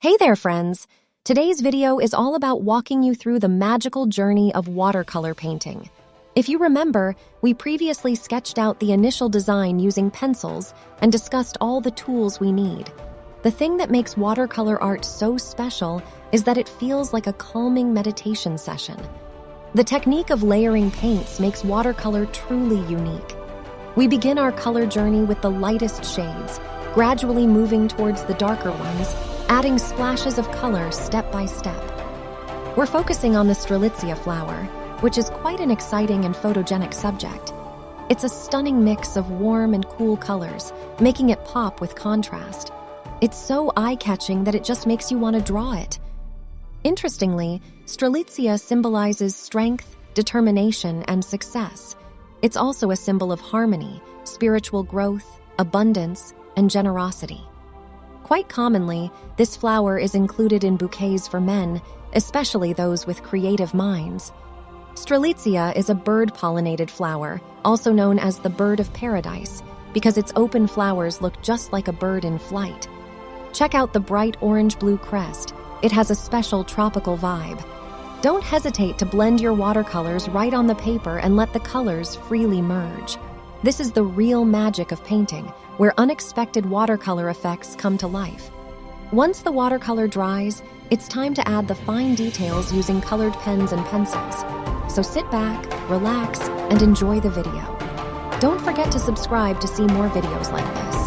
Hey there, friends! Today's video is all about walking you through the magical journey of watercolor painting. If you remember, we previously sketched out the initial design using pencils and discussed all the tools we need. The thing that makes watercolor art so special is that it feels like a calming meditation session. The technique of layering paints makes watercolor truly unique. We begin our color journey with the lightest shades, gradually moving towards the darker ones, adding splashes of color step by step. We're focusing on the Strelitzia flower, which is quite an exciting and photogenic subject. It's a stunning mix of warm and cool colors, making it pop with contrast. It's so eye-catching that it just makes you want to draw it. Interestingly, Strelitzia symbolizes strength, determination, and success. It's also a symbol of harmony, spiritual growth, abundance, and generosity. Quite commonly, this flower is included in bouquets for men, especially those with creative minds. Strelitzia is a bird-pollinated flower, also known as the bird of paradise, because its open flowers look just like a bird in flight. Check out the bright orange-blue crest. It has a special tropical vibe. Don't hesitate to blend your watercolors right on the paper and let the colors freely merge. This is the real magic of painting, where unexpected watercolor effects come to life. Once the watercolor dries, it's time to add the fine details using colored pens and pencils. So sit back, relax, and enjoy the video. Don't forget to subscribe to see more videos like this.